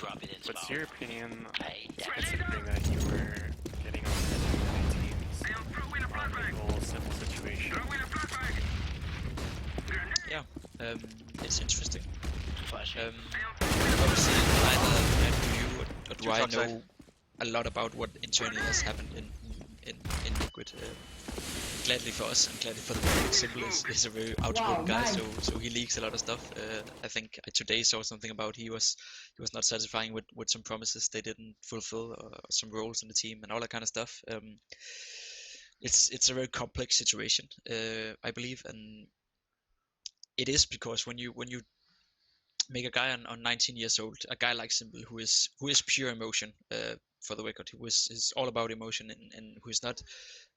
What's your opinion, considering that you were getting on the teams on the whole simple situation? Yeah, it's interesting. Obviously, neither you or do I know a lot about what internally has happened in Liquid. Gladly for us and gladly for the public. Simple is a very outspoken guy, so he leaks a lot of stuff. I think I today saw something about he was not satisfying with some promises they didn't fulfill, or some roles in the team and all that kind of stuff. It's a very complex situation, I believe, and it is because when you make a guy on 19 years old, a guy like Simple, who is pure emotion, for the record, who is all about emotion, and who is not,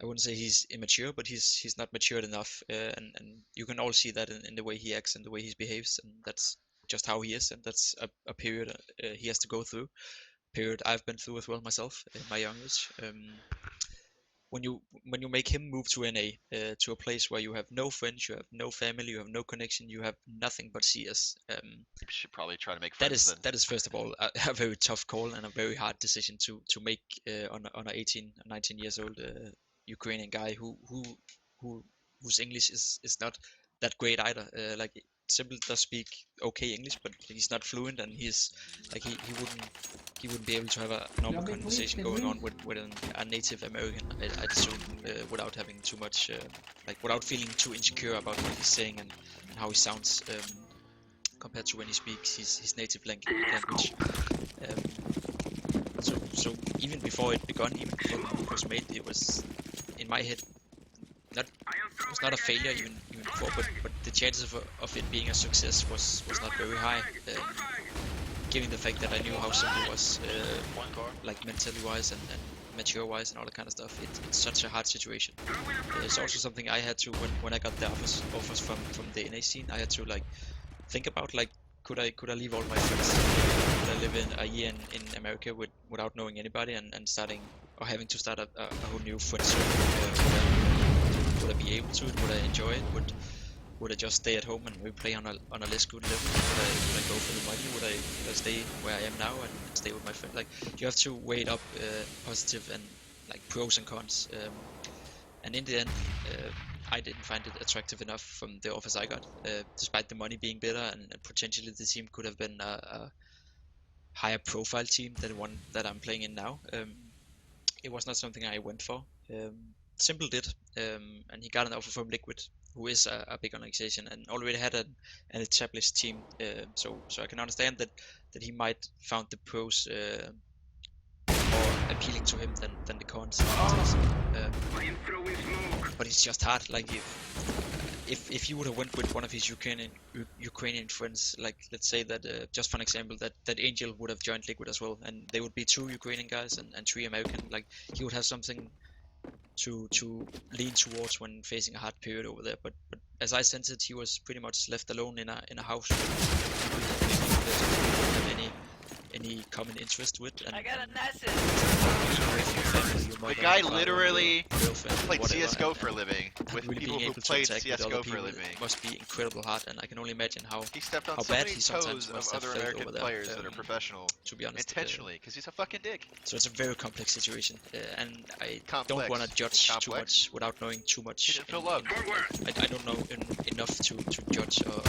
I wouldn't say he's immature, but he's not matured enough, and you can all see that in the way he acts and the way he behaves, and that's just how he is, and that's a period he has to go through, period I've been through as well myself in my young age. When you make him move to NA, to a place where you have no friends, you have no family, you have no connection, you have nothing but CS. You should probably try to make friends. That is first of all a very tough call and a very hard decision to make on a 18 or 19 years old Ukrainian guy whose English is not that great either. Like Simple does speak okay English, but he's not fluent, and he's like he wouldn't be able to have a normal conversation going on with a native American, I'd assume, without having too much, like without feeling too insecure about what he's saying and how he sounds, compared to when he speaks his native language. So even before it begun, even before the move was made, it was in my head it was not a failure even before, but the chances of it being a success was not very high, given the fact that I knew how Simple was, like mentally wise and mature wise and all that kind of stuff. It's such a hard situation. It's also something I had to, when I got the offers from the NA scene, I had to like think about, like, could I leave all my friends? Could I live in a year in America without knowing anybody and starting, or having to start a whole new friend circle? Would I be able to? Would I enjoy it? Would I just stay at home and maybe play on a less good level? Would I go for the money? Would I stay where I am now and stay with my friend? Like, you have to weigh it up, positive and like pros and cons. And in the end, I didn't find it attractive enough from the offers I got, despite the money being better, and potentially the team could have been a higher profile team than the one that I'm playing in now. It was not something I went for. Simple did, and he got an offer from Liquid, who is a big organization and already had an established team. So I can understand that he might found the pros more appealing to him than the cons. But it's just hard. Like, if he would have went with one of his Ukrainian friends, like let's say that, just for an example, that Angel would have joined Liquid as well, and they would be 2 Ukrainian guys and 3 American. Like, he would have something to lean towards when facing a hard period over there. But as I sensed it, he was pretty much left alone in a house. Have any common interest with. And, I got a message. The guy literally played CS:GO for a living with really people who played CS:GO for a living. Must be incredible hard, and I can only imagine how he stepped on how so bad many he sometimes toes must of have other felt American over players there, that are professional, to be honest, intentionally, because he's a fucking dick. So it's a very complex situation, and I Complex. don't want to judge too much without knowing too much. He didn't feel love. I don't know enough to judge or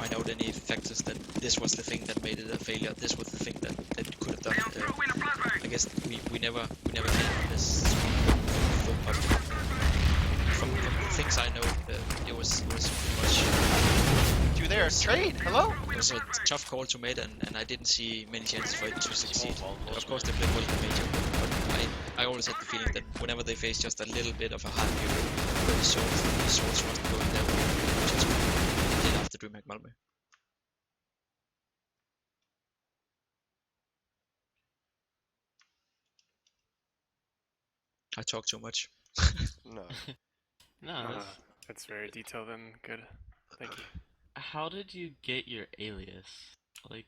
find out any factors that this was the thing that made it a failure. This was the thing that it could have done. I guess we never came this from the things I know. It was pretty much. You there? Trade. Hello. It was a tough call to make, and I didn't see many chances for it to succeed. Of course, they played well in the major, but I always had the feeling that whenever they faced just a little bit of a hard period, the results wasn't going their way, which is what they did after DreamHack Malmö. I talk too much. No. No. That's very detailed and good. Thank you. How did you get your alias? Like,